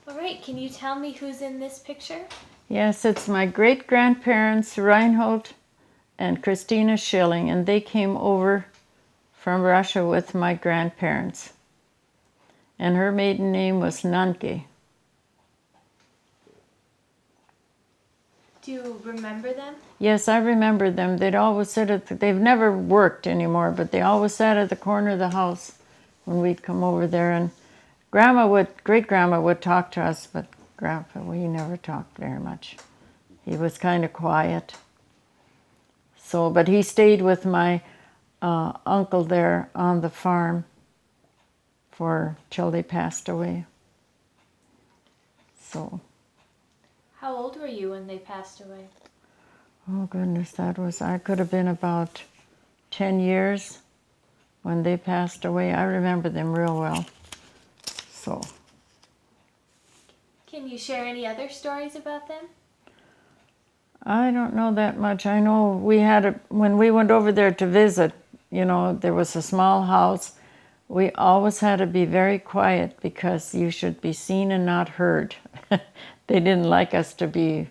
All right, can you tell me who's in this picture? Yes, it's my great-grandparents, Reinhold and Christina Schilling, and they came over from Russia with my grandparents. And her maiden name was Nanke. Do you remember them? Yes, I remember them. They'd always sit they've never worked anymore, but they always sat at the corner of the house when we'd come over there. And great-grandma would talk to us, but Grandpa, he never talked very much. He was kind of quiet. So, but he stayed with my uncle there on the farm till they passed away. So. How old were you when they passed away? Oh goodness, I could have been about 10 years when they passed away. I remember them real well. So. Can you share any other stories about them? I don't know that much. I know when we went over there to visit, there was a small house. We always had to be very quiet because you should be seen and not heard. They didn't like us to be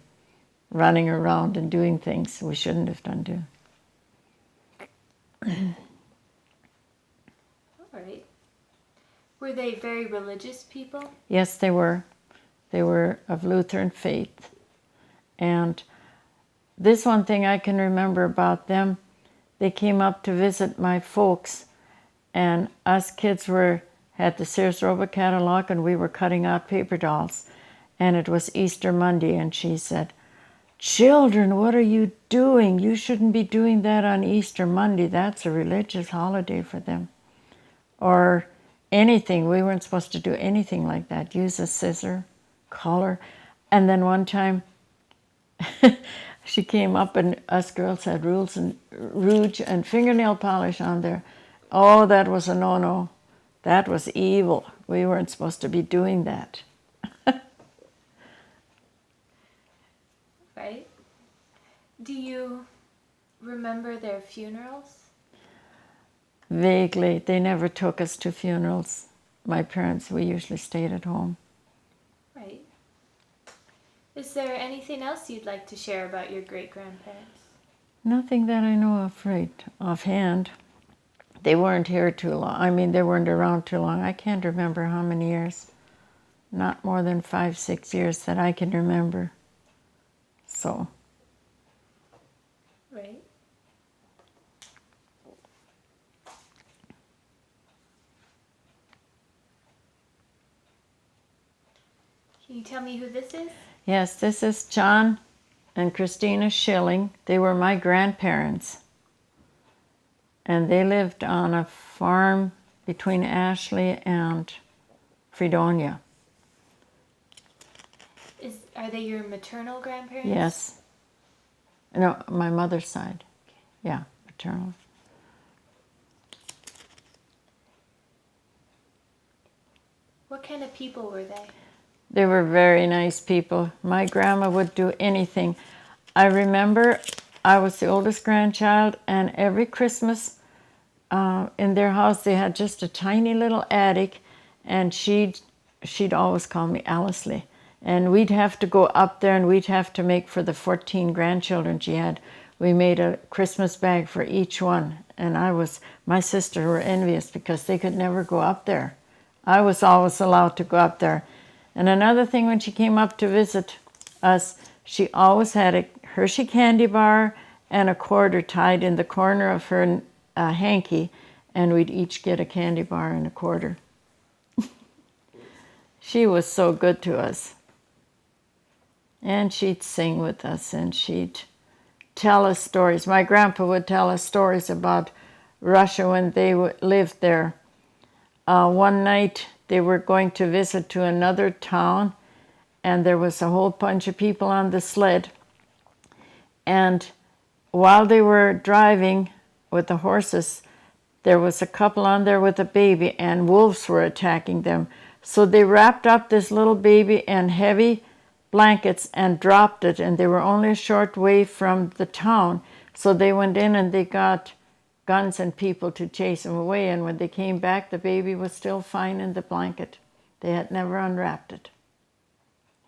running around and doing things we shouldn't have done. All right. Were they very religious people? Yes, they were. They were of Lutheran faith. And this one thing I can remember about them, they came up to visit my folks, and us kids had the Sears Roebuck catalog, and we were cutting out paper dolls. And it was Easter Monday, and she said, "Children, what are you doing? You shouldn't be doing that on Easter Monday. That's a religious holiday for them." Or anything. We weren't supposed to do anything like that. Use a scissor, color. And then one time, she came up and us girls had rouge and fingernail polish on there. Oh, that was a no-no. That was evil. We weren't supposed to be doing that. Right. Do you remember their funerals? Vaguely. They never took us to funerals. My parents, we usually stayed at home. Right. Is there anything else you'd like to share about your great-grandparents? Nothing that I know of offhand. They weren't here too long. I mean, they weren't around too long. I can't remember how many years. Not more than 5, 6 years that I can remember. So. Right. Can you tell me who this is? Yes, this is John and Christina Schilling. They were my grandparents. And they lived on a farm between Ashley and Fredonia. Are they your maternal grandparents? Yes. No, my mother's side. Okay. Yeah, maternal. What kind of people were they? They were very nice people. My grandma would do anything. I remember I was the oldest grandchild, and every Christmas in their house they had just a tiny little attic, and she'd always call me Alice-ly. And we'd have to go up there, and we'd have to make for the 14 grandchildren she had. We made a Christmas bag for each one, and my sister were envious because they could never go up there. I was always allowed to go up there. And another thing, when she came up to visit us, she always had a Hershey candy bar and a quarter tied in the corner of her hanky, and we'd each get a candy bar and a quarter. She was so good to us. And she'd sing with us, and she'd tell us stories. My grandpa would tell us stories about Russia when they lived there. One night they were going to visit to another town, and there was a whole bunch of people on the sled. And while they were driving with the horses, there was a couple on there with a baby, and wolves were attacking them. So they wrapped up this little baby in heavy blankets and dropped it, and they were only a short way from the town. So they went in and they got guns and people to chase them away, and when they came back, the baby was still fine in the blanket. They had never unwrapped it.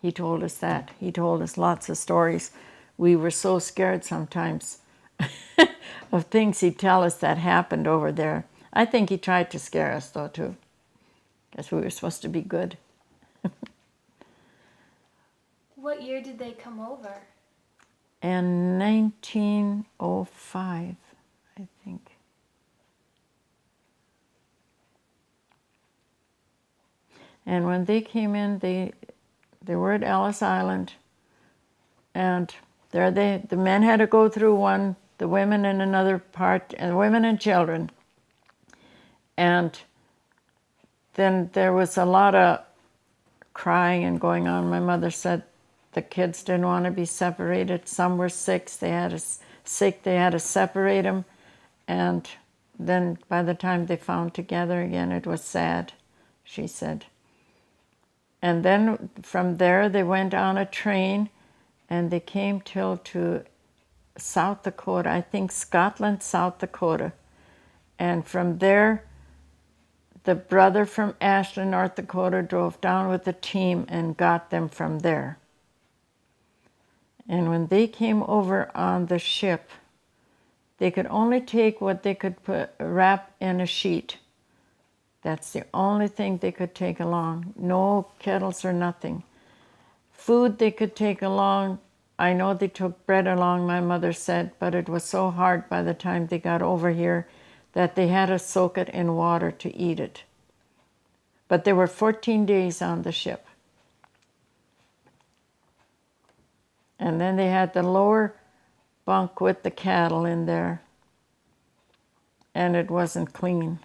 He told us that. He told us lots of stories. We were so scared sometimes of things he'd tell us that happened over there. I think he tried to scare us, though, too, because we were supposed to be good. What year did they come over? In 1905, I think. And when they came in, they were at Ellis Island, and there the men had to go through one, the women in another part, and women and children. And then there was a lot of crying and going on. My mother said the kids didn't want to be separated. Some were sick. They had to separate them. And then by the time they found together again, it was sad, she said. And then from there, they went on a train, and they came to South Dakota, I think Scotland, South Dakota. And from there, the brother from Ashland, North Dakota, drove down with the team and got them from there. And when they came over on the ship, they could only take what they could wrap in a sheet. That's the only thing they could take along. No kettles or nothing. Food they could take along. I know they took bread along, my mother said, but it was so hard by the time they got over here that they had to soak it in water to eat it. But they were 14 days on the ship. And then they had the lower bunk with the cattle in there, and it wasn't clean.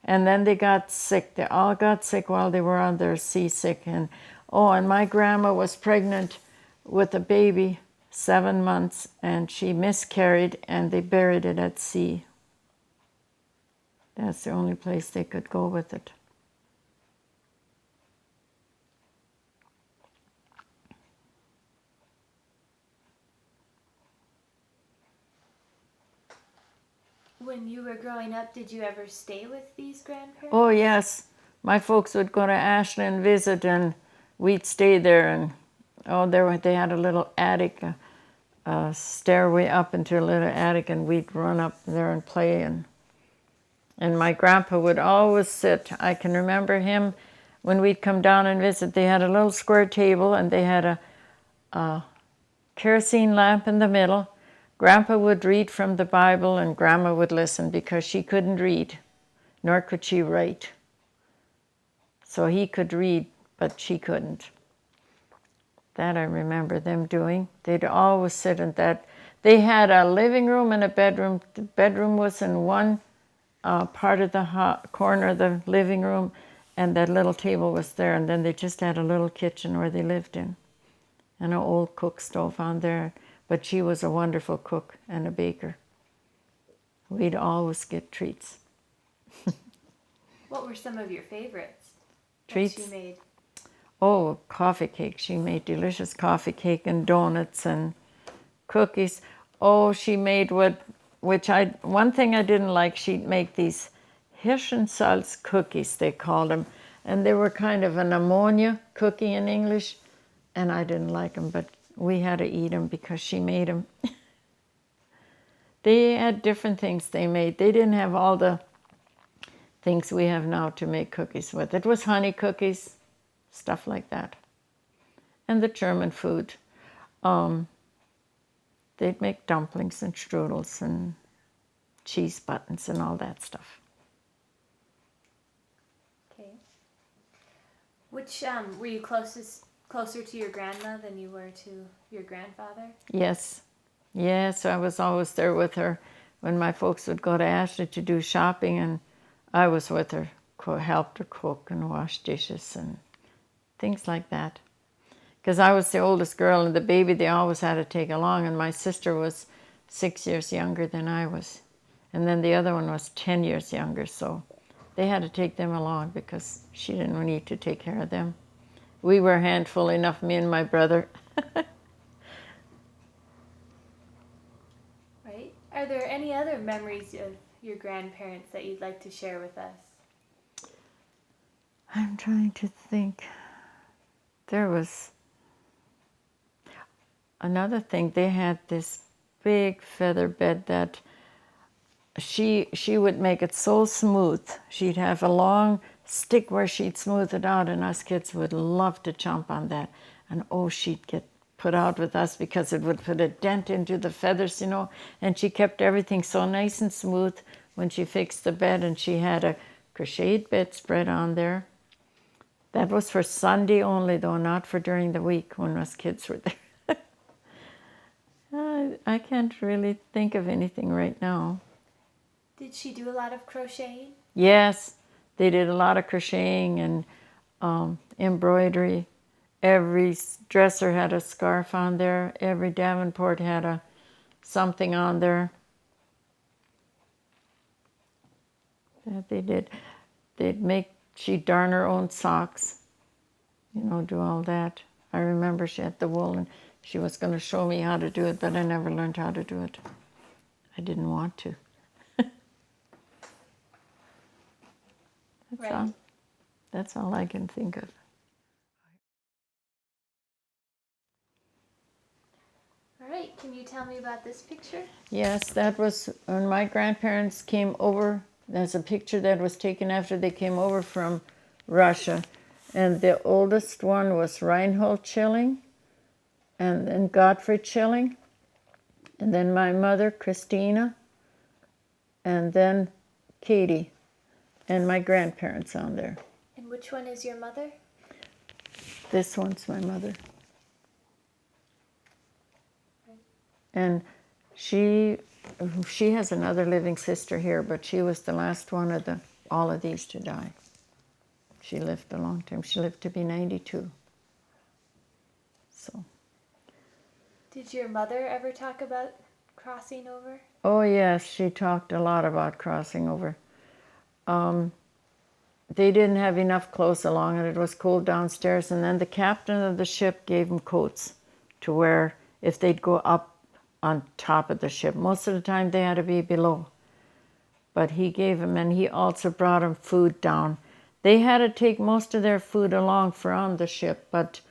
And then they got sick. They all got sick while they were on their seasick. And my grandma was pregnant with a baby, 7 months, and she miscarried, and they buried it at sea. That's the only place they could go with it. When you were growing up, did you ever stay with these grandparents? Oh, yes. My folks would go to Ashland visit, and we'd stay there. And they had a little attic, a stairway up into a little attic, and we'd run up there and play. And my grandpa would always sit. I can remember him when we'd come down and visit. They had a little square table, and they had a kerosene lamp in the middle. Grandpa would read from the Bible, and Grandma would listen because she couldn't read, nor could she write. So he could read, but she couldn't. That I remember them doing. They'd always sit in that. They had a living room and a bedroom. The bedroom was in one part of the corner of the living room, and that little table was there. And then they just had a little kitchen where they lived in, and an old cook stove on there. But she was a wonderful cook and a baker. We'd always get treats. What were some of your favorites Treats? that she made? Oh, coffee cake. She made delicious coffee cake and donuts and cookies. Oh, she made one thing I didn't like, she'd make these Hirschensalz cookies, they called them. And they were kind of an ammonia cookie in English. And I didn't like them, but we had to eat them because she made them. They had different things they made. They didn't have all the things we have now to make cookies with. It was honey cookies, stuff like that. And the German food. They'd make dumplings and strudels and cheese buttons and all that stuff. Okay. Which were you closer to your grandma than you were to your grandfather? Yes. Yes, I was always there with her when my folks would go to Ashley to do shopping, and I was with her, helped her cook and wash dishes and things like that. Because I was the oldest girl, and the baby they always had to take along, and my sister was 6 years younger than I was. And then the other one was 10 years younger, so they had to take them along because she didn't need to take care of them. We were a handful enough, me and my brother. Right. Are there any other memories of your grandparents that you'd like to share with us? I'm trying to think. There was another thing, they had this big feather bed that she would make it so smooth. She'd have a long stick where she'd smooth it out, and us kids would love to jump on that. And oh, she'd get put out with us because it would put a dent into the feathers, you know. And she kept everything so nice and smooth when she fixed the bed, and she had a crocheted bedspread on there. That was for Sunday only, though, not for during the week when us kids were there. I can't really think of anything right now. Did she do a lot of crocheting? Yes, they did a lot of crocheting and embroidery. Every dresser had a scarf on there. Every Davenport had something on there. That they did. She'd darn her own socks, you know, do all that. I remember she had the wool and she was going to show me how to do it, but I never learned how to do it. I didn't want to. That's all I can think of. All right, can you tell me about this picture? Yes, that was when my grandparents came over. There's a picture that was taken after they came over from Russia. And the oldest one was Reinhold Schilling, and then Gottfried Schilling, and then my mother, Christina, and then Katie, and my grandparents on there. And which one is your mother? This one's my mother. And she has another living sister here, but she was the last one of all of these to die. She lived a long time. She lived to be 92. So. Did your mother ever talk about crossing over? Oh yes, she talked a lot about crossing over. They didn't have enough clothes along, and it was cold downstairs. And then the captain of the ship gave them coats to wear if they'd go up on top of the ship. Most of the time they had to be below. But he gave them, and he also brought them food down. They had to take most of their food along for on the ship, but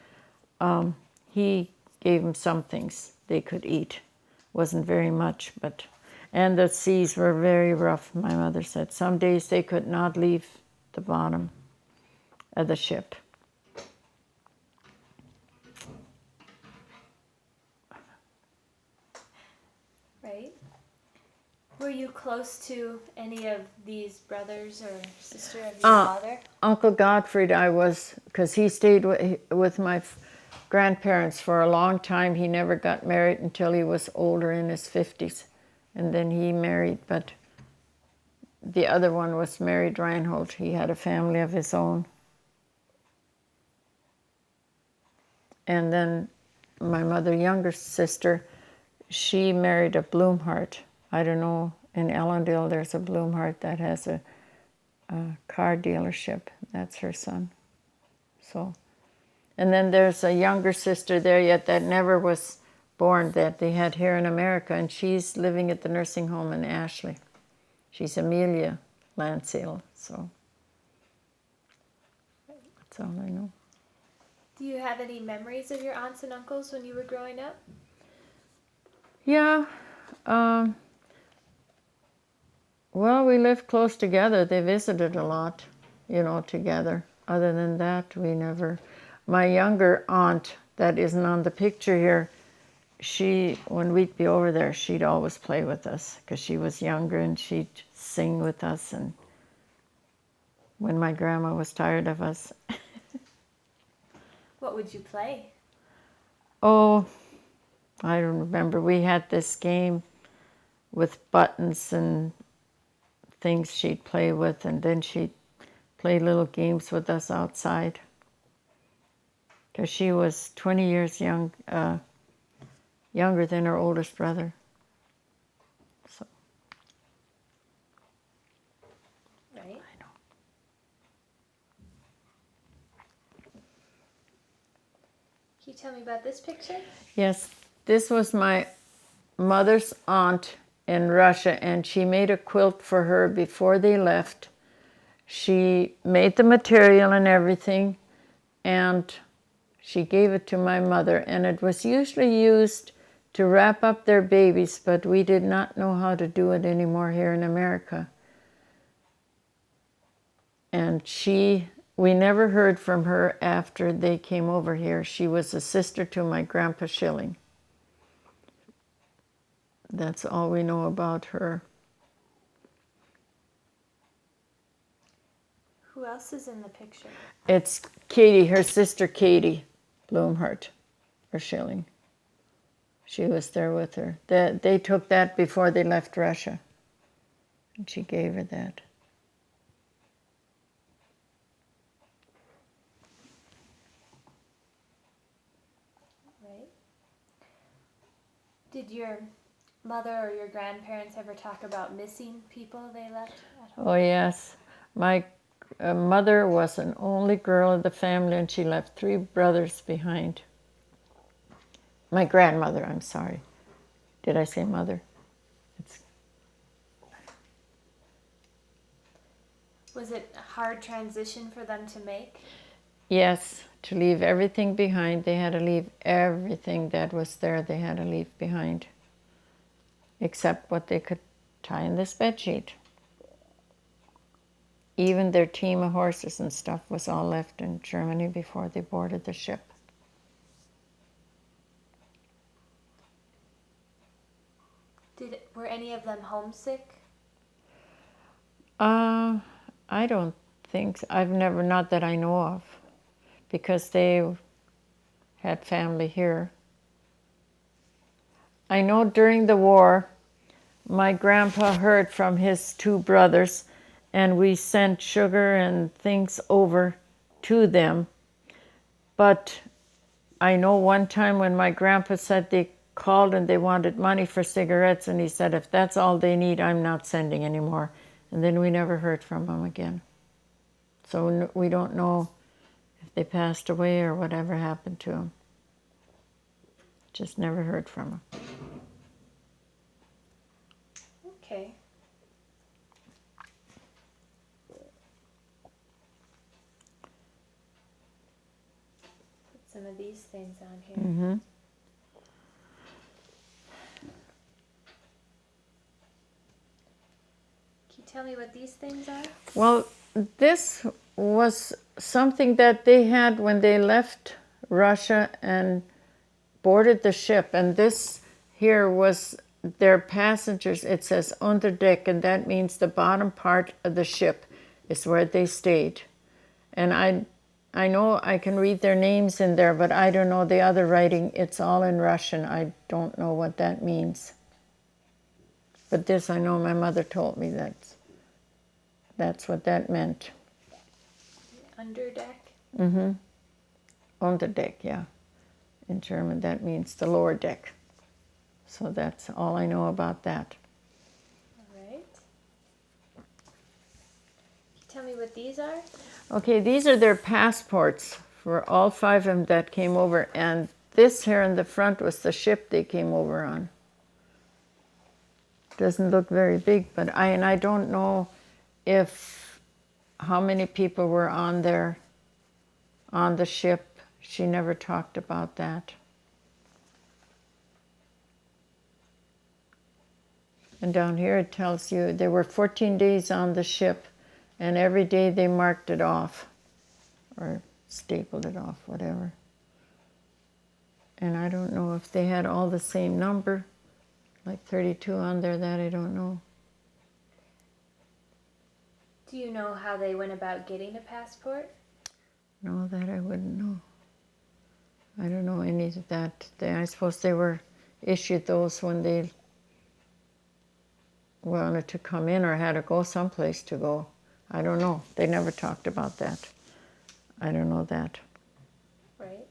he gave them some things they could eat. Wasn't very much, but... And the seas were very rough, my mother said. Some days they could not leave the bottom of the ship. Right. Were you close to any of these brothers or sister of your father? Uncle Gottfried, I was, because he stayed with my grandparents for a long time. He never got married until he was older, in his 50s. And then he married, but the other one was married, Reinhold. He had a family of his own. And then my mother, younger sister, she married a Blumhardt. I don't know, in Ellendale there's a Blumhardt that has a car dealership. That's her son. So, and then there's a younger sister there yet that never was born, that they had here in America, and she's living at the nursing home in Ashley. She's Amelia Lansale, so that's all I know. Do you have any memories of your aunts and uncles when you were growing up? Yeah. Well, we lived close together. They visited a lot, you know, together. Other than that, we never... My younger aunt, that isn't on the picture here, when we'd be over there, she'd always play with us because she was younger, and she'd sing with us. And when my grandma was tired of us... What would you play? Oh, I don't remember. We had this game with buttons and things she'd play with, and then she'd play little games with us outside. Because she was 20 years younger than her oldest brother. So. Right. I know. Can you tell me about this picture? Yes, this was my mother's aunt in Russia, and she made a quilt for her before they left. She made the material and everything, and She gave it to my mother, and it was usually used to wrap up their babies, but we did not know how to do it anymore here in America. And we never heard from her after they came over here. She was a sister to my Grandpa Schilling. That's all we know about her. Who else is in the picture? It's Katie, her sister Katie Blumhardt, or Schilling. She was there with her. They took that before they left Russia. And she gave her that. Right. Did your mother or your grandparents ever talk about missing people they left at home? Oh, yes. My mother was an only girl of the family, and she left 3 brothers behind. My grandmother, I'm sorry. Did I say mother? Was it a hard transition for them to make? Yes, to leave everything behind. They had to leave everything that was there. They had to leave behind, except what they could tie in this bedsheet. Even their team of horses and stuff was all left in Germany before they boarded the ship. Were any of them homesick? I don't think so. I've never, not that I know of, because they had family here. I know during the war, my grandpa heard from his 2 brothers, and we sent sugar and things over to them. But I know one time when my grandpa said they called and they wanted money for cigarettes, and he said, if that's all they need, I'm not sending anymore. And then we never heard from them again. So we don't know if they passed away or whatever happened to them. Just never heard from them. Okay. Put some of these things on here. Mm-hmm. Can you tell me what these things are? Well, this was something that they had when they left Russia and boarded the ship. And this here was their passengers. It says underdeck, and that means the bottom part of the ship is where they stayed. And I know I can read their names in there, but I don't know the other writing. It's all in Russian. I don't know what that means. But this I know my mother told me that's what that meant. Underdeck? Mm-hmm. Unterdeck, yeah. In German, that means the lower deck. So that's all I know about that. All right. Can you tell me what these are? Okay, these are their passports for all 5 of them that came over. And this here in the front was the ship they came over on. Doesn't look very big, but I don't know how many people were on the ship. She never talked about that. And down here it tells you there were 14 days on the ship, and every day they marked it off or stapled it off, whatever. And I don't know if they had all the same number, like 32 on there, that I don't know. Do you know how they went about getting a passport? No, that I wouldn't know. I don't know any of that. I suppose they were issued those when they wanted to come in or had to go someplace to go. I don't know. They never talked about that. I don't know that. Right.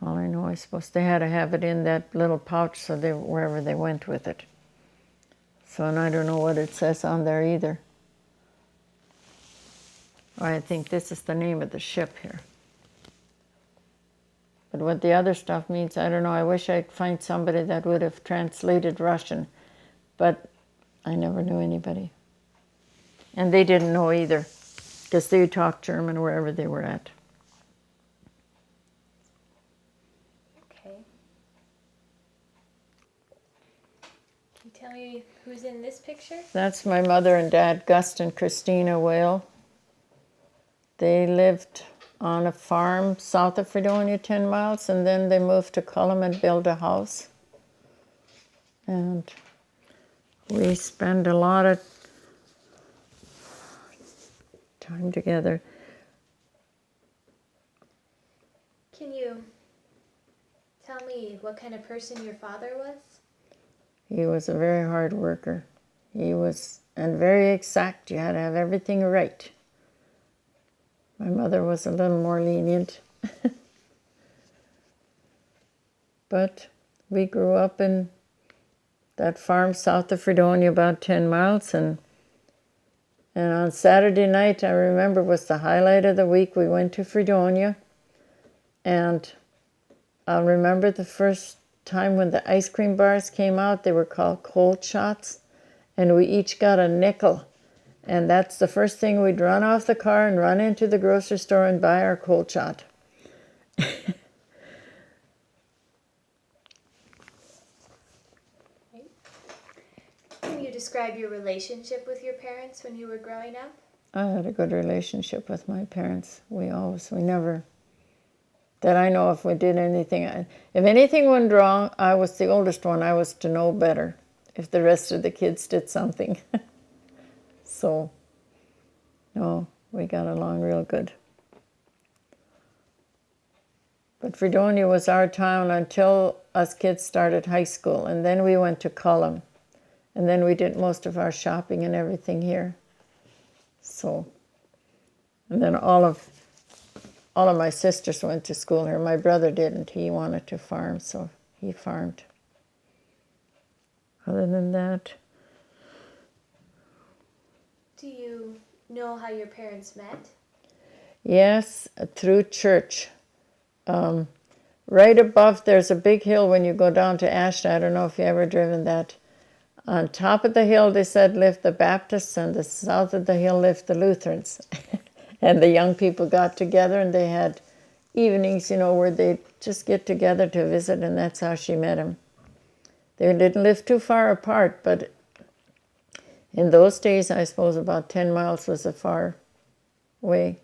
All I know, I suppose they had to have it in that little pouch so wherever they went with it. So, and I don't know what it says on there either. I think this is the name of the ship here. But what the other stuff means, I don't know. I wish I'd find somebody that would have translated Russian, but I never knew anybody. And they didn't know either, because they talked German wherever they were at. tell me who's in this picture? That's my mother and dad, Gus and Christina Whale. They lived on a farm south of Fredonia, 10 miles, and then they moved to Cullum and built a house. And we spend a lot of time together. Can you tell me what kind of person your father was? He was a very hard worker. He was, and very exact. You had to have everything right. My mother was a little more lenient. But we grew up in that farm south of Fredonia, about 10 miles, and on Saturday night, I remember, was the highlight of the week. We went to Fredonia, and I'll remember the first time when the ice cream bars came out. They were called cold shots, and we each got a nickel. And that's the first thing we'd run off the car and run into the grocery store and buy our cold shot. Can you describe your relationship with your parents when you were growing up? I had a good relationship with my parents. We never, that I know if we did anything, if anything went wrong, I was the oldest one. I was to know better if the rest of the kids did something. So, no, we got along real good. But Fredonia was our town until us kids started high school, and then we went to Cullum, and then we did most of our shopping and everything here. So, and then all of my sisters went to school here. My brother didn't. He wanted to farm, so he farmed. Other than that, do you know how your parents met? yes, through church. Right above, there's a big hill when you go down to Ashton. I don't know if you ever driven that. On top of the hill, they said, lived the Baptists, and the south of the hill lived the Lutherans. And the young people got together, and they had evenings, where they'd just get together to visit, and that's how she met him. They didn't live too far apart, but in those days, I suppose about 10 miles was a far way.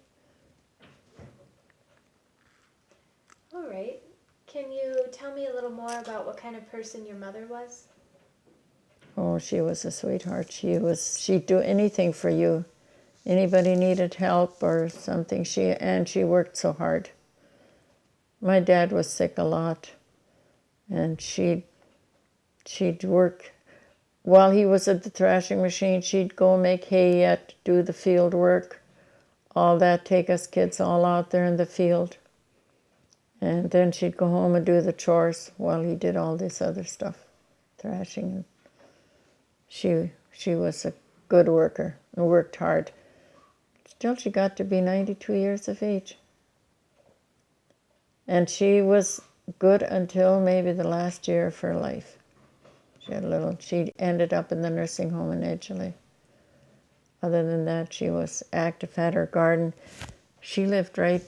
All right. Can you tell me a little more about what kind of person your mother was? Oh, she was a sweetheart. She'd do anything for you. Anybody needed help or something, she worked so hard. My dad was sick a lot, and she'd work. While he was at the thrashing machine, she'd go make hay yet, do the field work, all that, take us kids all out there in the field. And then she'd go home and do the chores while he did all this other stuff, thrashing. She was a good worker and worked hard. Still, she got to be 92 years of age. And she was good until maybe the last year of her life. She ended up in the nursing home in Edgeley. Other than that, she was active, had her garden. She lived right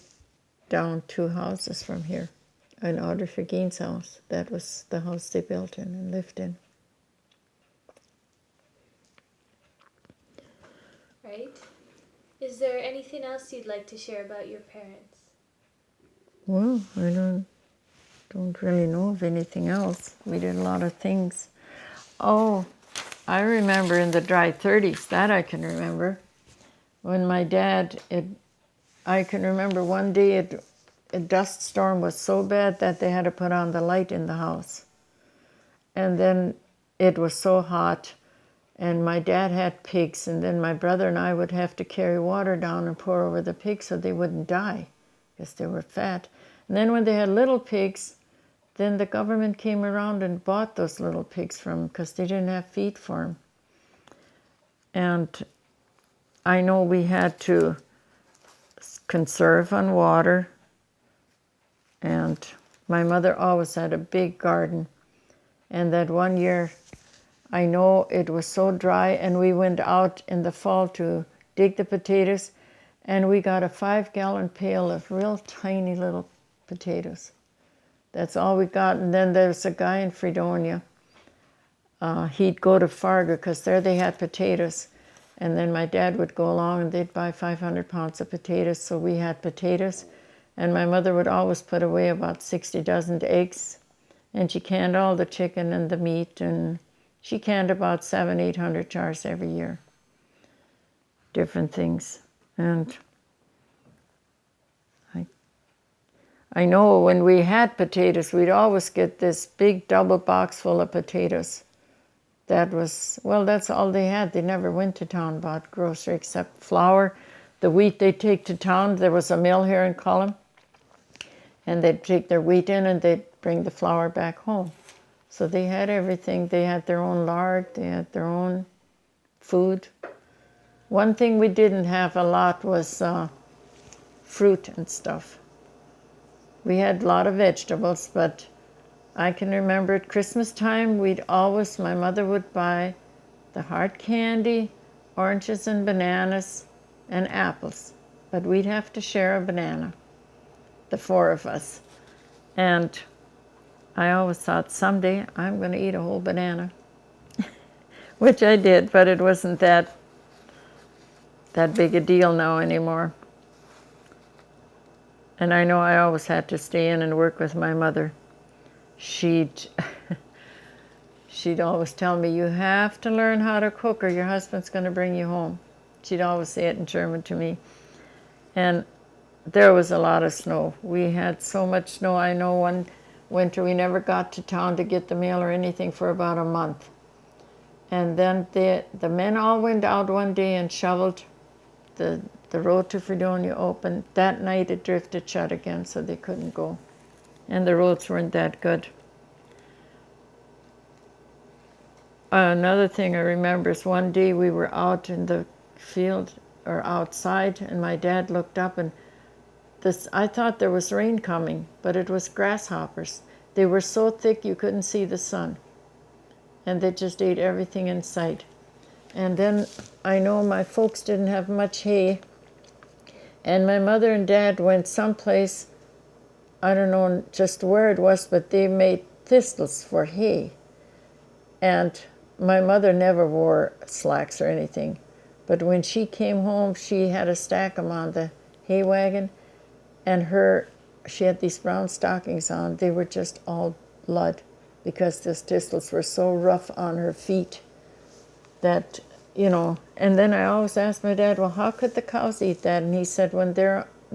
down 2 houses from here, in Audrey Fageen's house. That was the house they built in and lived in. Right. Is there anything else you'd like to share about your parents? Well, I don't really know of anything else. We did a lot of things. Oh, I remember in the dry 30s, that I can remember. When my dad, I can remember one day a dust storm was so bad that they had to put on the light in the house. And then it was so hot, and my dad had pigs, and then my brother and I would have to carry water down and pour over the pigs so they wouldn't die, because they were fat. And then when they had little pigs, then the government came around and bought those little pigs from them because they didn't have feed for them. And I know we had to conserve on water, and my mother always had a big garden. And that one year, I know it was so dry, and we went out in the fall to dig the potatoes, and we got a 5-gallon pail of real tiny little potatoes. That's all we got. And then there's a guy in Fredonia, he'd go to Fargo because there they had potatoes. And then my dad would go along and they'd buy 500 pounds of potatoes. So we had potatoes. And my mother would always put away about 60 dozen eggs. And she canned all the chicken and the meat. And she canned about 800 jars every year. Different things. And I know when we had potatoes, we'd always get this big double box full of potatoes. That was, well, that's all they had. They never went to town, bought grocery except flour. The wheat they'd take to town. There was a mill here in Cullum. And they'd take their wheat in and they'd bring the flour back home. So they had everything. They had their own lard. They had their own food. One thing we didn't have a lot was fruit and stuff. We had a lot of vegetables, but I can remember at Christmas time, my mother would buy the hard candy, oranges and bananas, and apples. But we'd have to share a banana, the four of us. And I always thought, someday I'm going to eat a whole banana. Which I did, but it wasn't that big a deal now anymore. And I know I always had to stay in and work with my mother. She'd always tell me, you have to learn how to cook or your husband's going to bring you home. She'd always say it in German to me. And there was a lot of snow. We had so much snow. I know one winter we never got to town to get the mail or anything for about a month. And then the men all went out one day and shoveled the road to Fredonia open. That night it drifted shut again, so they couldn't go. And the roads weren't that good. Another thing I remember is one day we were out in the field or outside, and my dad looked up and I thought there was rain coming, but it was grasshoppers. They were so thick you couldn't see the sun. And they just ate everything in sight. And then I know my folks didn't have much hay, and my mother and dad went someplace, I don't know just where it was, but they made thistles for hay. And my mother never wore slacks or anything, but when she came home, she had a stack of them on the hay wagon, and she had these brown stockings on. They were just all blood because those thistles were so rough on her feet that, and then I always asked my dad, well, how could the cows eat that? And he said, when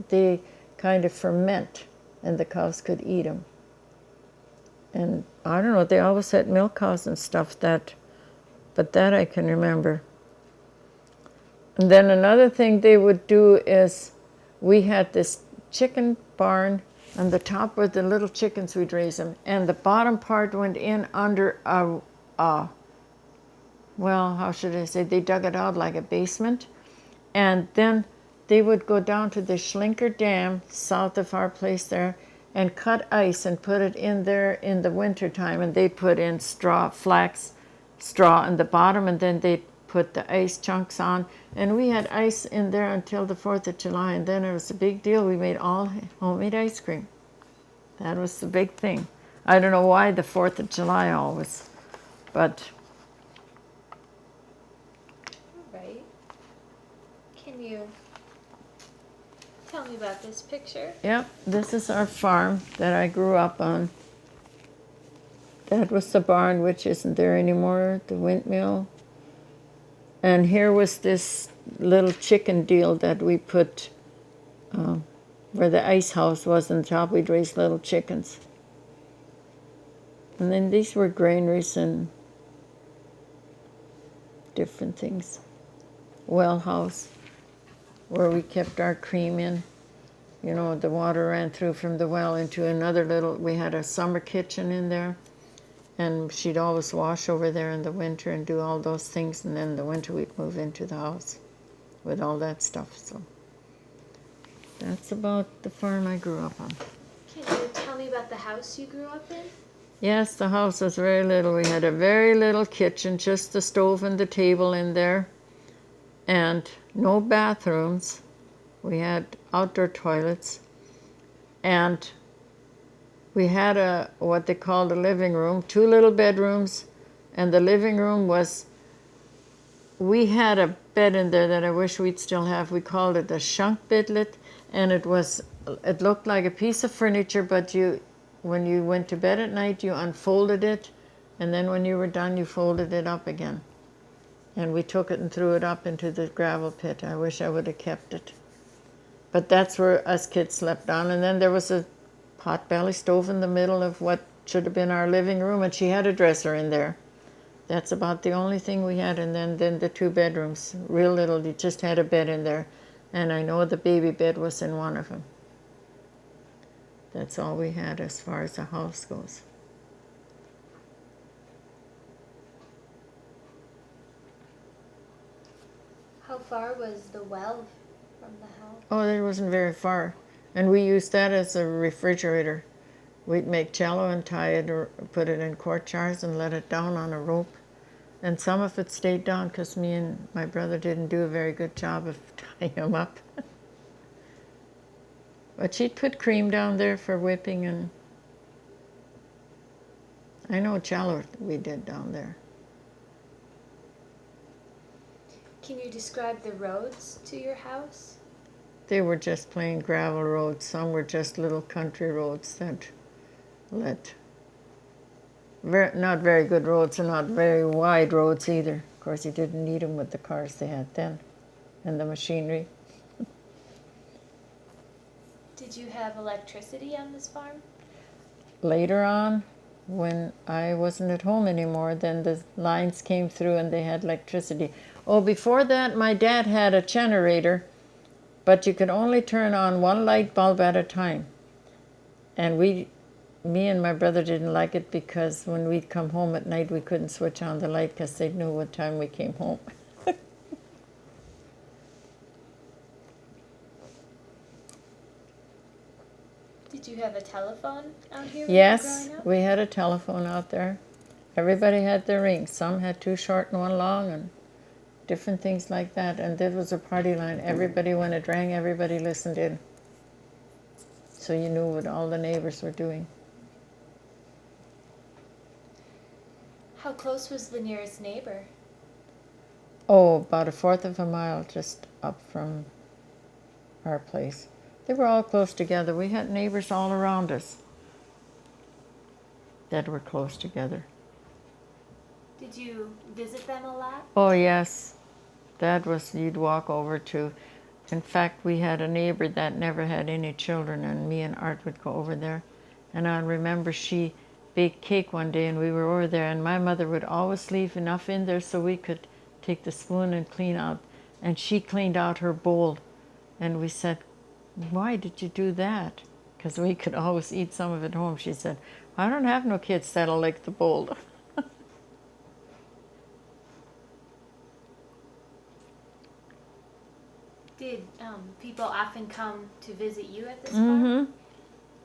they kind of ferment and the cows could eat them. And I don't know, they always had milk cows and stuff but that I can remember. And then another thing they would do is we had this chicken barn, and the top were the little chickens, we'd raise them, and the bottom part went in under how should I say, they dug it out like a basement, and then they would go down to the Schlinker Dam south of our place there and cut ice and put it in there in the winter time, and they put in flax straw in the bottom, and then they put the ice chunks on, and we had ice in there until the 4th of July, and then it was a big deal. We made all homemade ice cream. That was the big thing. I don't know why the 4th of July always, but... Right. Can you tell me about this picture? Yep, this is our farm that I grew up on. That was the barn, which isn't there anymore, the windmill. And here was this little chicken deal that we put where the ice house was on top. We'd raise little chickens. And then these were granaries and different things. Well house, where we kept our cream in. The water ran through from the well into another we had a summer kitchen in there. And she'd always wash over there in the winter and do all those things. And then in the winter we'd move into the house with all that stuff. So that's about the farm I grew up on. Can you tell me about the house you grew up in? Yes, the house was very little. We had a very little kitchen, just the stove and the table in there. And no bathrooms. We had outdoor toilets. And we had what they called a living room, 2 little bedrooms, And the living room was, we had a bed in there that I wish we'd still have. We called it a shunk bidlet, and it looked like a piece of furniture, but when you went to bed at night, you unfolded it, and then when you were done, you folded it up again. And we took it and threw it up into the gravel pit. I wish I would have kept it. But that's where us kids slept on. And then there was a potbelly stove in the middle of what should have been our living room, and she had a dresser in there. That's about the only thing we had. And then the 2 bedrooms, real little, you just had a bed in there. And I know the baby bed was in one of them. That's all we had as far as the house goes. How far was the well from the house? Oh, it wasn't very far. And we used that as a refrigerator. We'd make jello and tie it or put it in quart jars and let it down on a rope. And some of it stayed down because me and my brother didn't do a very good job of tying them up. But she'd put cream down there for whipping, and I know jello we did down there. Can you describe the roads to your house? They were just plain gravel roads. Some were just little country roads that led. Not very good roads and not very wide roads either. Of course, you didn't need them with the cars they had then and the machinery. Did you have electricity on this farm? Later on, when I wasn't at home anymore, then the lines came through and they had electricity. Oh, before that, my dad had a generator, but you could only turn on 1 light bulb at a time. And me and my brother didn't like it because when we'd come home at night, we couldn't switch on the light because they knew what time we came home. Did you have a telephone out here when you were Yes, growing up? we had a telephone out there. Everybody had their rings. Some had 2 short and 1 long and different things like that. And that was a party line. Everybody, when it rang, everybody listened in. So you knew what all the neighbors were doing. How close was the nearest neighbor? Oh, about 1/4 of a mile just up from our place. They were all close together. We had neighbors all around us that were close together. Did you visit them a lot? Oh, yes. That was, you'd walk over to. In fact, we had a neighbor that never had any children, and me and Art would go over there. And I remember she baked cake one day, and we were over there, and my mother would always leave enough in there so we could take the spoon and clean out. And she cleaned out her bowl. And we said, "Why did you do that?" Because we could always eat some of it home. She said, "I don't have no kids that'll lick the bowl." Did people often come to visit you at this farm?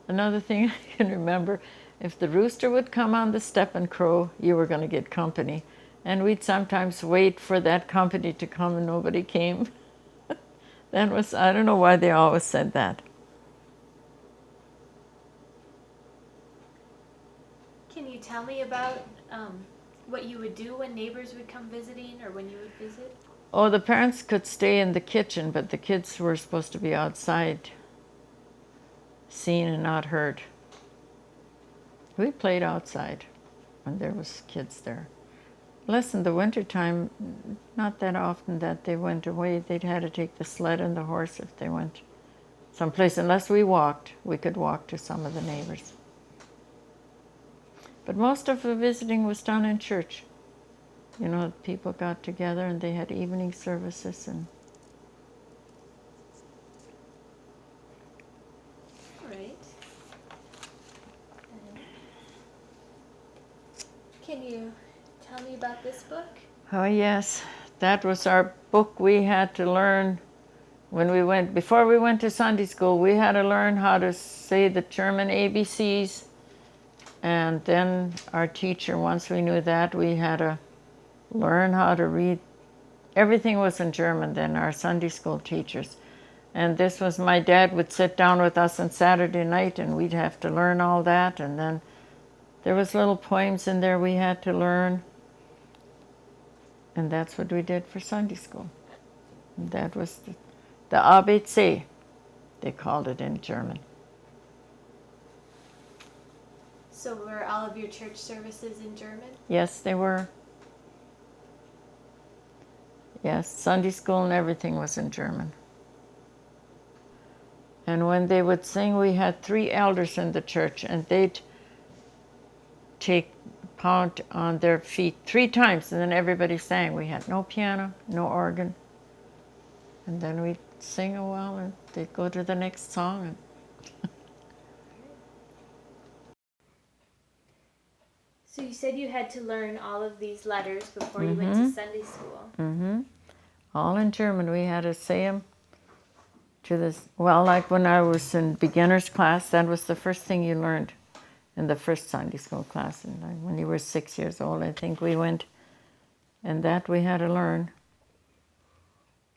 Another thing I can remember, if the rooster would come on the step and crow, you were going to get company. And we'd sometimes wait for that company to come and nobody came. That was, I don't know why they always said that. Can you tell me about what you would do when neighbors would come visiting or when you would visit? Oh, the parents could stay in the kitchen, but the kids were supposed to be outside, seen and not heard. We played outside when there was kids there. Less in the wintertime, not that often that they went away. They'd had to take the sled and the horse if they went someplace. Unless we walked, we could walk to some of the neighbors. But most of the visiting was done in church. You know, people got together and they had evening services and. All right. Can you tell me about this book? Oh yes, that was our book we had to learn when we went, before we went to Sunday school, we had to learn how to say the German ABCs. And then our teacher, once we knew that, we had to learn how to read. Everything was in German then, our Sunday school teachers. And this was, my dad would sit down with us on Saturday night and we'd have to learn all that. And then there was little poems in there we had to learn. And that's what we did for Sunday school. And that was the ABC, they called it in German. So were all of your church services in German? Yes, they were. Yes, Sunday school and everything was in German. And when they would sing, we had 3 elders in the church, and they'd take pound on their feet 3 times, and then everybody sang. We had no piano, no organ. And then we'd sing a while, and they'd go to the next song. And So you said you had to learn all of these letters before you went to Sunday school. all in German. We had to say them to this. Well, like when I was in beginner's class, that was the first thing you learned in the first Sunday school class. And when you were 6 years old, I think we went, and that we had to learn.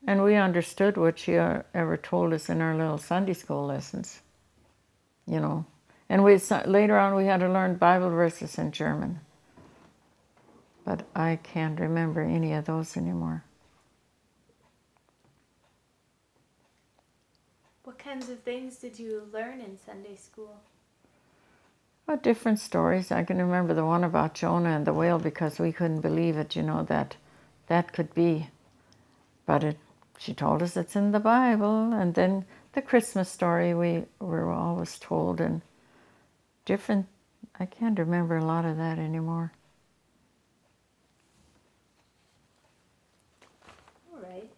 And we understood what she ever told us in our little Sunday school lessons, you know. And later on we had to learn Bible verses in German. But I can't remember any of those anymore. What kinds of things did you learn in Sunday school? Well, different stories. I can remember the one about Jonah and the whale because we couldn't believe it, you know, that could be. But she told us it's in the Bible. And then the Christmas story we were always told, and different. I can't remember a lot of that anymore. All right.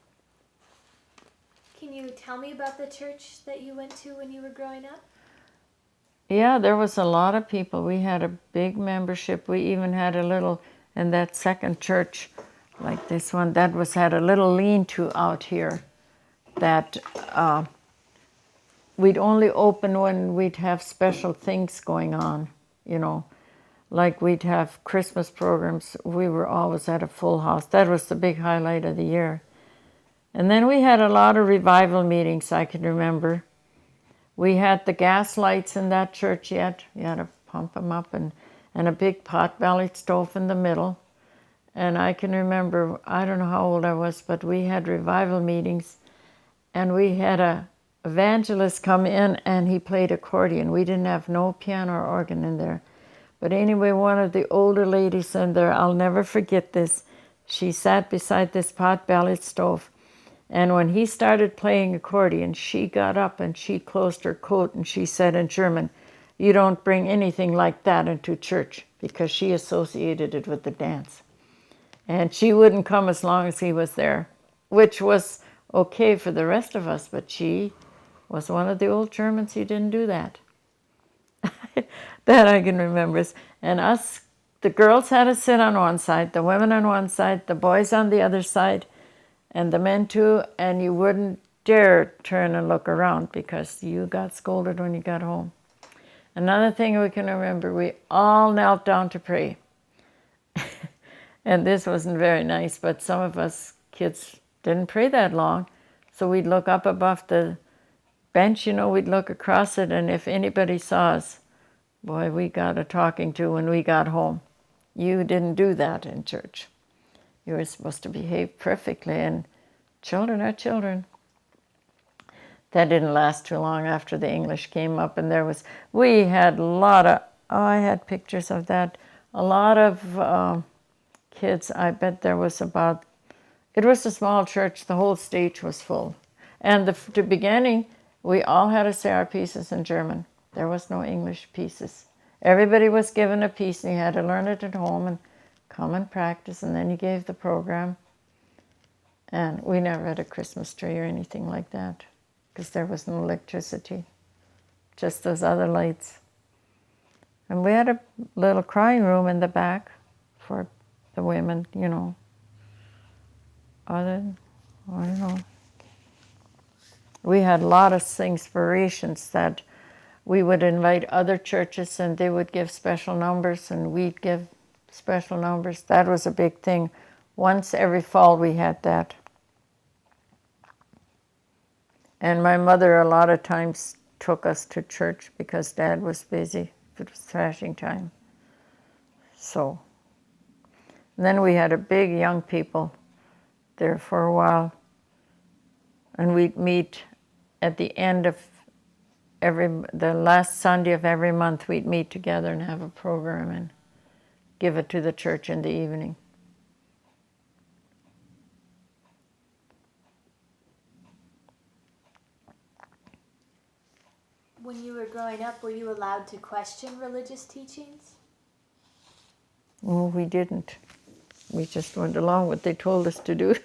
Can you tell me about the church that you went to when you were growing up? Yeah, there was a lot of people. We had a big membership. We even had a little, in that second church, like this one, had a little lean-to out here that we'd only open when we'd have special things going on, you know. Like we'd have Christmas programs. We were always at a full house. That was the big highlight of the year. And then we had a lot of revival meetings, I can remember. We had the gas lights in that church yet. You had to pump them up, and a big pot-bellied stove in the middle. And I can remember, I don't know how old I was, but we had revival meetings, and we had a evangelist come in, and he played accordion. We didn't have no piano or organ in there. But anyway, one of the older ladies in there, I'll never forget this, she sat beside this pot-bellied stove. And when he started playing accordion, she got up and she closed her coat and she said in German, "You don't bring anything like that into church," because she associated it with the dance. And she wouldn't come as long as he was there, which was okay for the rest of us, but she was one of the old Germans who didn't do that. That I can remember. And us, the girls had to sit on one side, the women on one side, the boys on the other side, and the men too, and you wouldn't dare turn and look around because you got scolded when you got home. Another thing we can remember, we all knelt down to pray. And this wasn't very nice, but some of us kids didn't pray that long. So we'd look up above the bench, you know, we'd look across it, and if anybody saw us, boy, we got a talking to when we got home. You didn't do that in church. You were supposed to behave perfectly, and children are children. That didn't last too long after the English came up, and we had a lot of, I had pictures of that, a lot of kids. I bet there was it was a small church, the whole stage was full. And the beginning, we all had to say our pieces in German. There was no English pieces. Everybody was given a piece, and you had to learn it at home and come and practice, and then you gave the program. And we never had a Christmas tree or anything like that because there was no electricity, just those other lights. And we had a little crying room in the back for the women, you know. I don't know. We had a lot of inspirations that we would invite other churches and they would give special numbers and we'd give special numbers. That was a big thing. Once every fall we had that. And my mother a lot of times took us to church because Dad was busy. It was thrashing time. So And then we had a big young people there for a while. And we'd meet at the end of the last Sunday of every month, we'd meet together and have a program and give it to the church in the evening. When you were growing up, were you allowed to question religious teachings? No, we didn't. We just went along what they told us to do.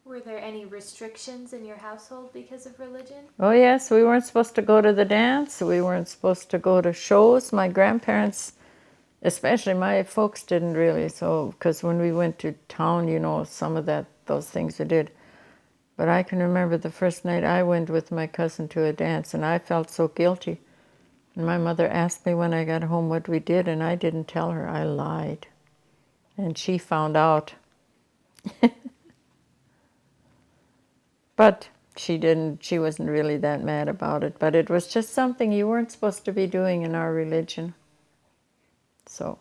Were there any restrictions in your household because of religion? Oh yes, we weren't supposed to go to the dance. We weren't supposed to go to shows. My grandparents, especially my folks, didn't really. So, because when we went to town, you know, some of those things we did. But I can remember the first night I went with my cousin to a dance, and I felt so guilty. And my mother asked me when I got home what we did, and I didn't tell her. I lied. And she found out. But she wasn't really that mad about it. But it was just something you weren't supposed to be doing in our religion. So.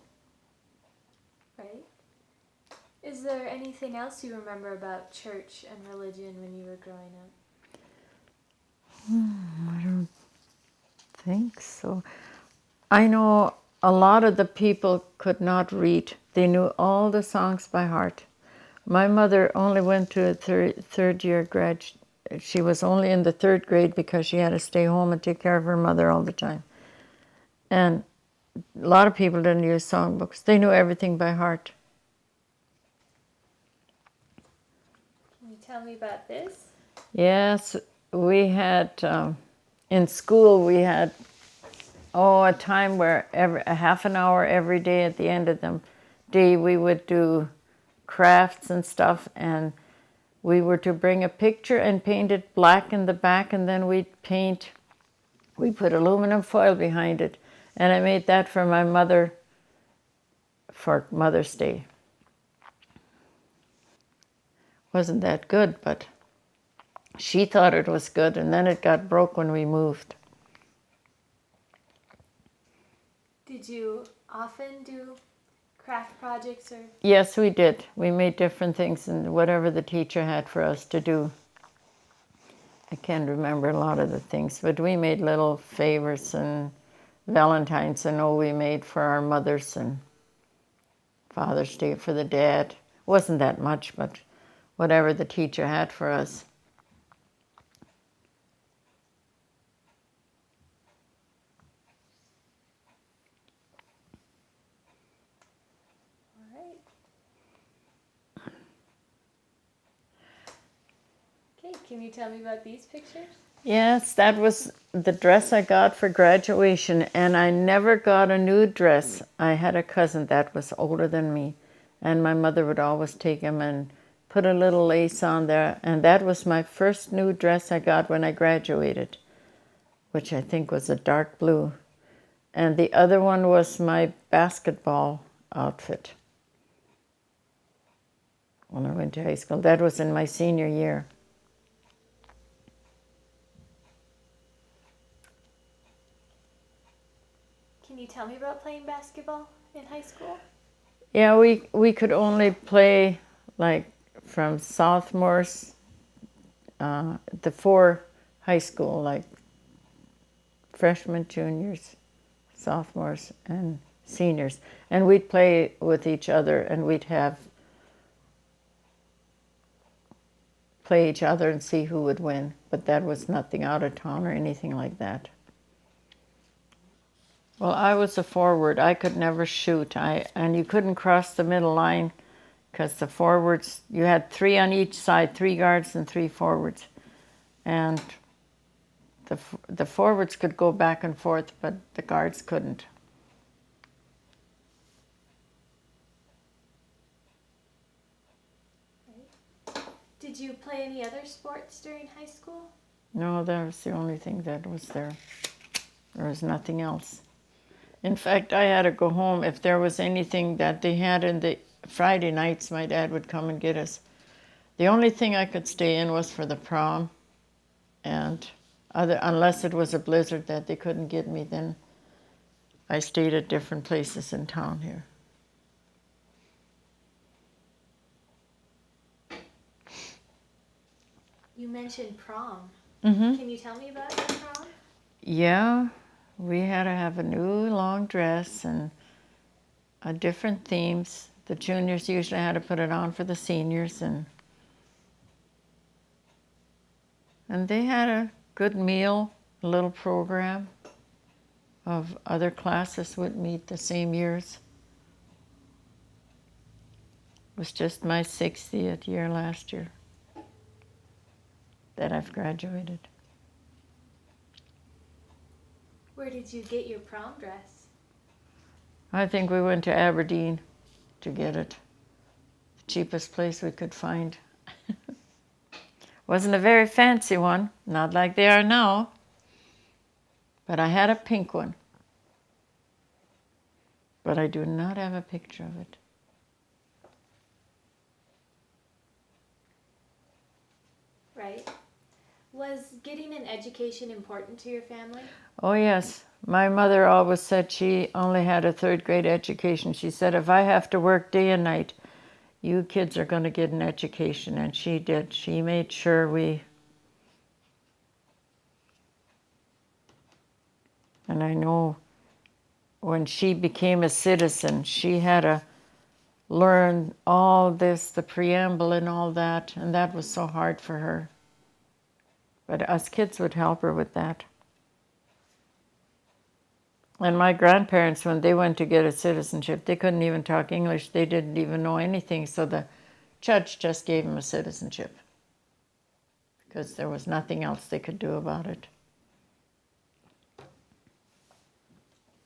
Right. Is there anything else you remember about church and religion when you were growing up? I don't think so. I know a lot of the people could not read. They knew all the songs by heart. My mother only went to a third year grad. She was only in the third grade because she had to stay home and take care of her mother all the time. And a lot of people didn't use songbooks. They knew everything by heart. Can you tell me about this? Yes, we had, in school we had, a time where a half an hour every day at the end of the day we would do crafts and stuff, and we were to bring a picture and paint it black in the back, and then we put aluminum foil behind it, and I made that for my mother for Mother's Day. Wasn't that good, but she thought it was good, and then it got broke when we moved. Did you often do craft projects or? Yes, we did. We made different things and whatever the teacher had for us to do. I can't remember a lot of the things, but we made little favors and Valentine's, we made for our mothers, and Father's Day for the dad. Wasn't that much, but whatever the teacher had for us. All right. Okay, can you tell me about these pictures? Yes, that was the dress I got for graduation, and I never got a new dress. I had a cousin that was older than me, and my mother would always take him and put a little lace on there, and that was my first new dress I got when I graduated, which I think was a dark blue. And the other one was my basketball outfit when I went to high school. That was in my senior year. Can you tell me about playing basketball in high school? Yeah, we could only play like from sophomores, the 4 high school, like freshmen, juniors, sophomores, and seniors. And we'd play with each other, and we'd play each other and see who would win. But that was nothing out of town or anything like that. Well, I was a forward. I could never shoot. And you couldn't cross the middle line because the forwards, you had 3 on each side, 3 guards and 3 forwards. And the forwards could go back and forth, but the guards couldn't. Did you play any other sports during high school? No, that was the only thing that was there. There was nothing else. In fact, I had to go home. If there was anything that they had in the Friday nights, my dad would come and get us. The only thing I could stay in was for the prom, and unless it was a blizzard that they couldn't get me, then I stayed at different places in town here. You mentioned prom. Mm-hmm. Can you tell me about your prom? Yeah, we had to have a new long dress and different themes. The juniors usually had to put it on for the seniors, and they had a good meal, a little program of other classes would meet the same years. It was just my 60th year last year that I've graduated. Where did you get your prom dress? I think we went to Aberdeen to get it. The cheapest place we could find. Wasn't a very fancy one, not like they are now, but I had a pink one. But I do not have a picture of it. Right. Was getting an education important to your family? Oh, yes. My mother always said she only had a third grade education. She said, if I have to work day and night, you kids are going to get an education. And she did. She made sure we... And I know when she became a citizen, she had to learn all this, the preamble and all that, and that was so hard for her. But us kids would help her with that. And my grandparents, when they went to get a citizenship, they couldn't even talk English. They didn't even know anything, so the judge just gave them a citizenship because there was nothing else they could do about it.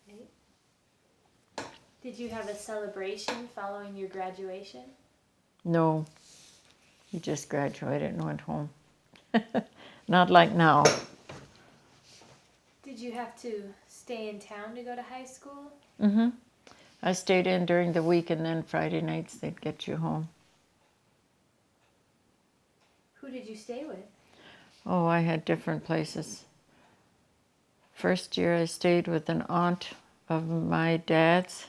Right. Did you have a celebration following your graduation? No, he just graduated and went home. Not like now. Did you have to stay in town to go to high school? Mm-hmm. I stayed in during the week, and then Friday nights they'd get you home. Who did you stay with? Oh, I had different places. First year I stayed with an aunt of my dad's,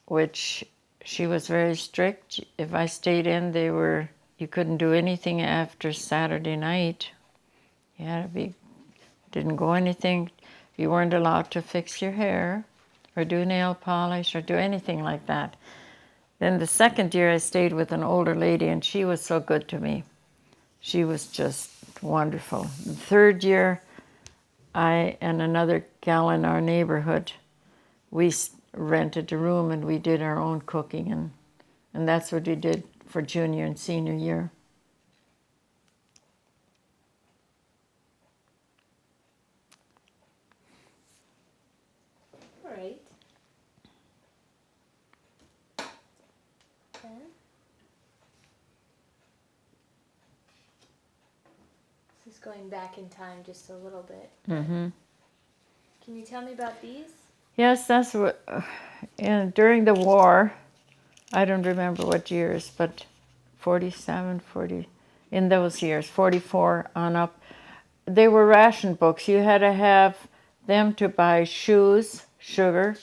which she was very strict. If I stayed in, you couldn't do anything after Saturday night. You had to be, didn't go anything. You weren't allowed to fix your hair or do nail polish or do anything like that. Then the second year I stayed with an older lady, and she was so good to me. She was just wonderful. The third year, I and another gal in our neighborhood, we rented a room and we did our own cooking, and that's what we did for junior and senior year. All right. Then, this is going back in time just a little bit. Mm-hmm. Can you tell me about these? Yes, that's what, and during the war, I don't remember what years, but 47, 40, in those years, 44 on up, they were ration books. You had to have them to buy shoes, sugar,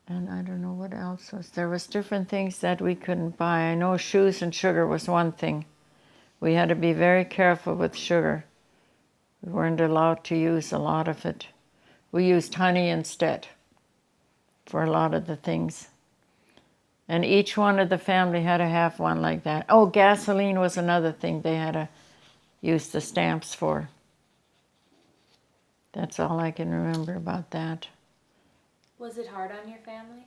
and I don't know what else was. There was different things that we couldn't buy. I know shoes and sugar was one thing. We had to be very careful with sugar. We weren't allowed to use a lot of it. We used honey instead for a lot of the things. And each one of the family had to have one like that. Oh, gasoline was another thing they had to use the stamps for. That's all I can remember about that. Was it hard on your family?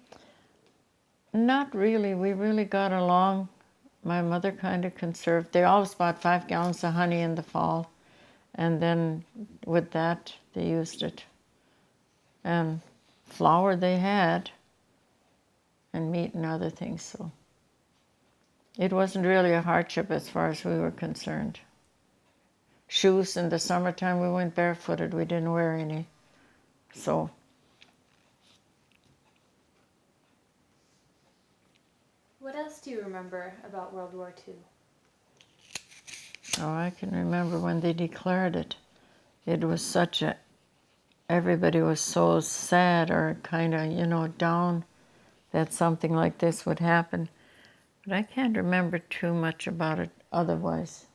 Not really. We really got along. My mother kind of conserved. They always bought 5 gallons of honey in the fall. And then with that, they used it. And flour they had, and meat and other things. So it wasn't really a hardship as far as we were concerned. Shoes in the summertime, we went barefooted. We didn't wear any. So What else do you remember about World War II? oh, I can remember when they declared it. It was such a, everybody was so sad or kind of, down that something like this would happen. But I can't remember too much about it. otherwise.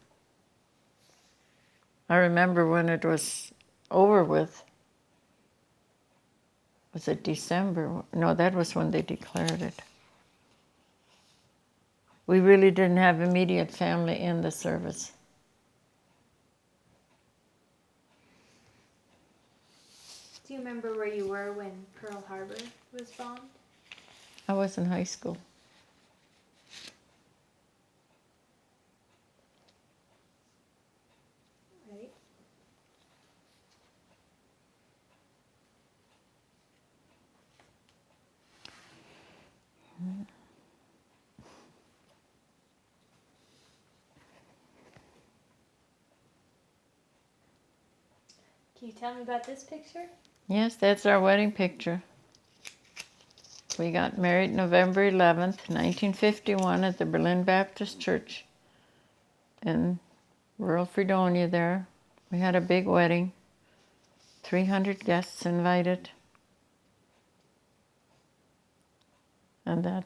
I remember when it was over with, was it December? No, that was when they declared it. We really didn't have immediate family in the service. Do you remember where you were when Pearl Harbor was bombed? I was in high school. Right. Can you tell me about this picture? Yes, that's our wedding picture. We got married November 11th, 1951 at the Berlin Baptist Church in rural Fredonia there. We had a big wedding, 300 guests invited. And that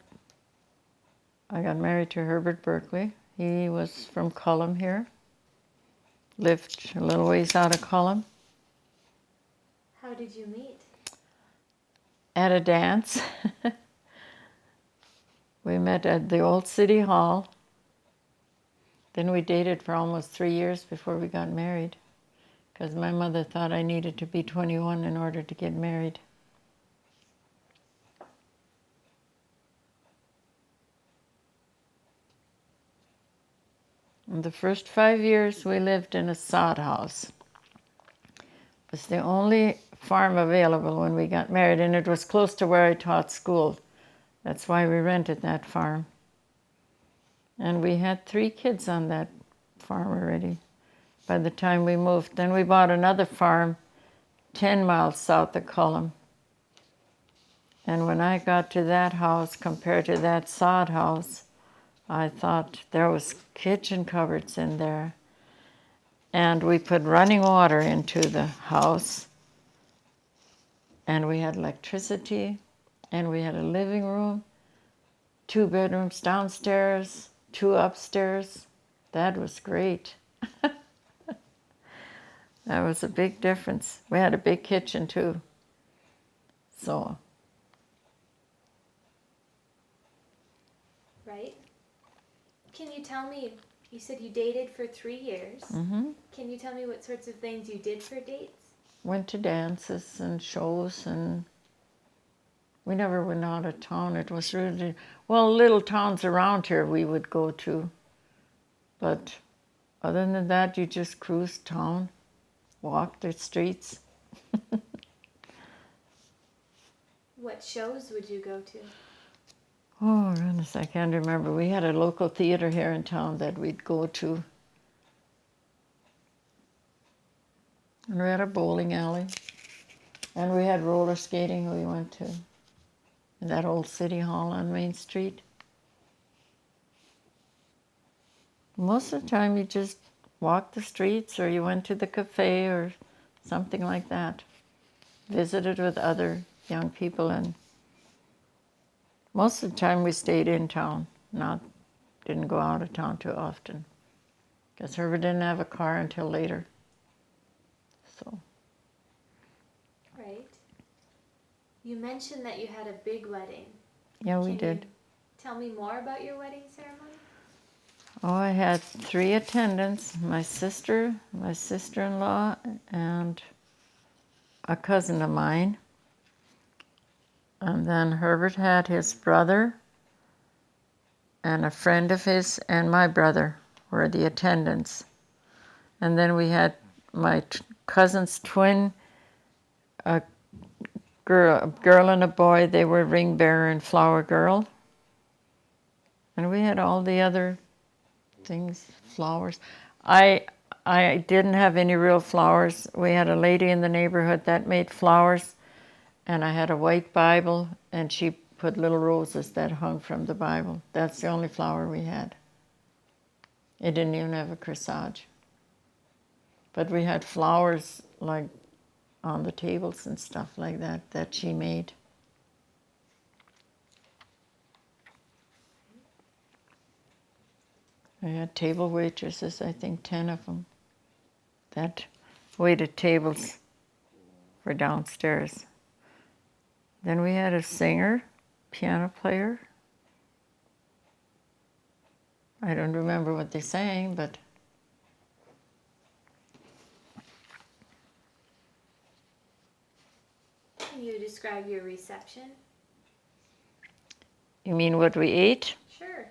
I got married to Herbert Buerkley. He was from Cullum here, lived a little ways out of Cullum. How did you meet? At a dance. We met at the old city hall. Then we dated for almost 3 years before we got married, because my mother thought I needed to be 21 in order to get married. In the first 5 years, we lived in a sod house. It was the only farm available when we got married, and it was close to where I taught school. That's why we rented that farm. And we had 3 kids on that farm already by the time we moved. Then we bought another farm 10 miles south of Cullum. And when I got to that house compared to that sod house, I thought there was kitchen cupboards in there. And we put running water into the house. And we had electricity. And we had a living room, 2 bedrooms downstairs, 2 upstairs. That was great. That was a big difference. We had a big kitchen too. So. Right. Can you tell me, you said you dated for 3 years. Mm-hmm. Can you tell me what sorts of things you did for dates? Went to dances and shows, and we never went out of town. It was really, well, little towns around here we would go to. But other than that, you just cruised town, walked the streets. What shows would you go to? Oh, goodness, I can't remember. We had a local theater here in town that we'd go to. And we had a bowling alley. And we had roller skating we went to. In that old city hall on Main Street. Most of the time you just walked the streets, or you went to the cafe or something like that. Visited with other young people, and most of the time we stayed in town, didn't go out of town too often. Because Herbert didn't have a car until later. So. Right. You mentioned that you had a big wedding. Yeah, we Can did. you tell me more about your wedding ceremony? Oh, I had 3 attendants, my sister, my sister-in-law, and a cousin of mine. And then Herbert had his brother and a friend of his, and my brother were the attendants. And then we had my cousin's twin, a girl and a boy. They were ring bearer and flower girl. And we had all the other things, flowers. I didn't have any real flowers. We had a lady in the neighborhood that made flowers, and I had a white Bible, and she put little roses that hung from the Bible. That's the only flower we had. It didn't even have a corsage. But we had flowers like on the tables and stuff like that she made. I had table waitresses, I think 10 of them, that waited tables for downstairs. Then we had a singer, piano player. I don't remember what they sang, but Can you describe your reception? you mean what we ate? Sure.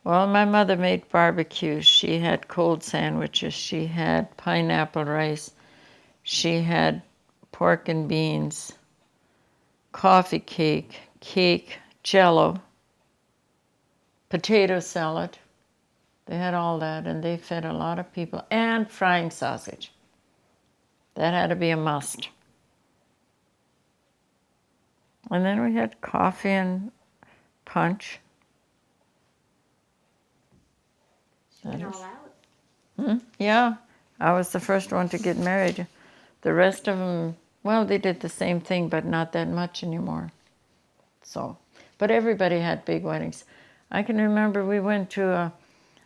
Well, my mother made barbecue. She had cold sandwiches. She had pineapple rice. She had pork and beans, coffee cake, jello, potato salad. They had all that, and they fed a lot of people. And frying sausage. That had to be a must. And then we had coffee and punch. She went all out. Yeah, I was the first one to get married. The rest of them, well, they did the same thing, but not that much anymore. So, but everybody had big weddings. I can remember we went to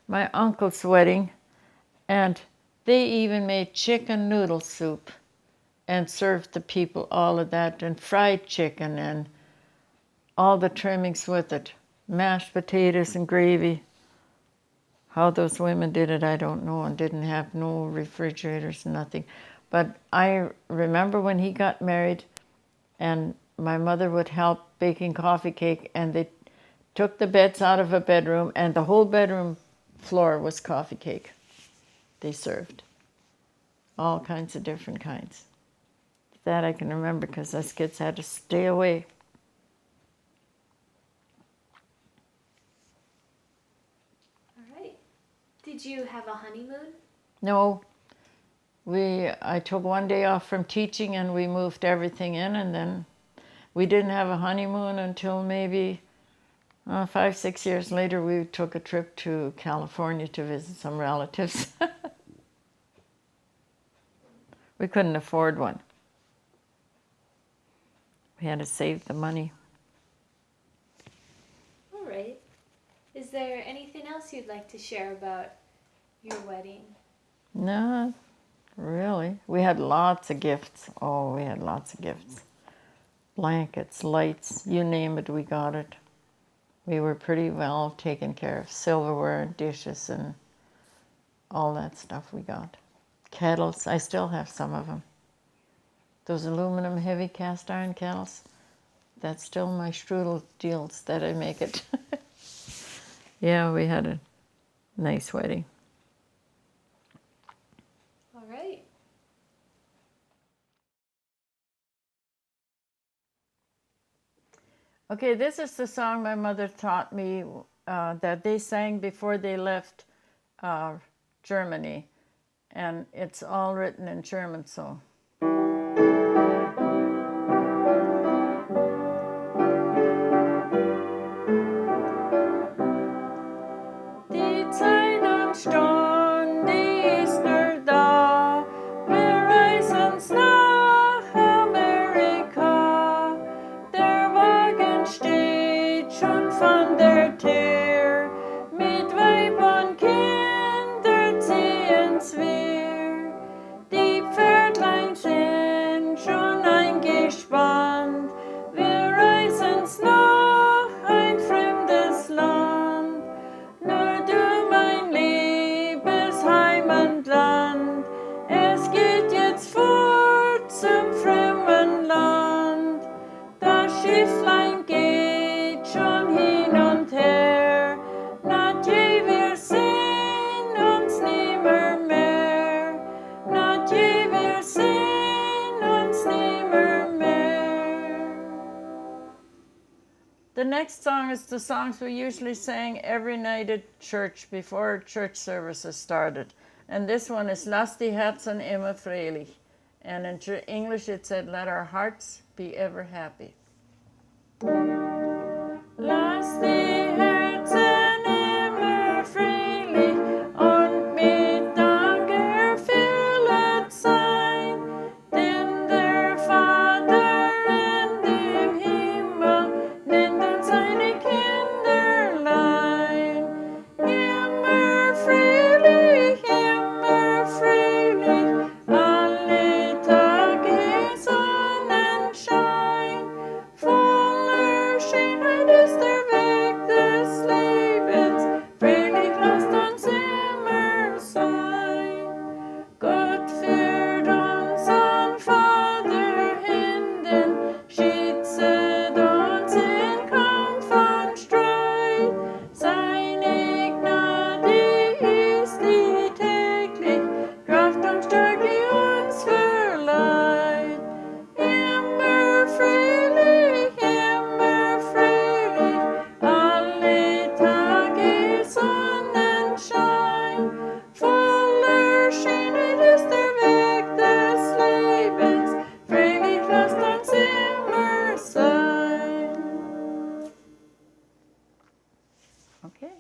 my uncle's wedding, and they even made chicken noodle soup and served the people all of that, and fried chicken and all the trimmings with it, mashed potatoes and gravy. How those women did it, I don't know, and didn't have no refrigerators, nothing. But I remember when he got married, and my mother would help baking coffee cake, and they took the beds out of a bedroom, and the whole bedroom floor was coffee cake. They served all kinds of different kinds. That I can remember because us kids had to stay away. All right. Did you have a honeymoon? No, I took one day off from teaching and we moved everything in, and then we didn't have a honeymoon until maybe 5, 6 years later. We took a trip to California to visit some relatives. We couldn't afford one. We had to save the money. All right. Is there anything else you'd like to share about your wedding? No, really. We had lots of gifts. Oh, we had lots of gifts. Blankets, lights, you name it, we got it. We were pretty well taken care of. Silverware, dishes, and all that stuff we got. Kettles, I still have some of them. Those aluminum heavy cast iron kettles, that's still my strudel deals that I make it. Yeah, we had a nice wedding. All right. Okay, this is the song my mother taught me that they sang before they left Germany. And it's all written in German, so. Die Zeit und Stunde ist nur da, wir reisen's nach Amerika. Der Wagen steht schon von der Tür, mit Weib und Kinder ziehen's wir. Die Pferdlein sind schon eingespannt, wir reisen's nach ein fremdes Land. Nur du, mein liebes Heimatland, es geht jetzt fort zum fremden Land. Das Schifflein geht schon hin und her, not je wir sehen uns nimmer mehr, not je wir sehen uns nimmer mehr. The next song is the songs we usually sang every night at church before church services started. And this one is Lass die Herzen immer fröhlich. And in English it said, let our hearts be ever happy. Lass die Herzen immer fröhlich und mit Dank erfüllet sein, denn der Vater in dem Himmel nennt uns seine Kinderlein. Immer Tage uns förleiht. Immer fröhlich, alle Tage Sonnenschein. Voller Schönheit ist der Weg des Lebens, fröhlich lasst uns immer sein. Okay.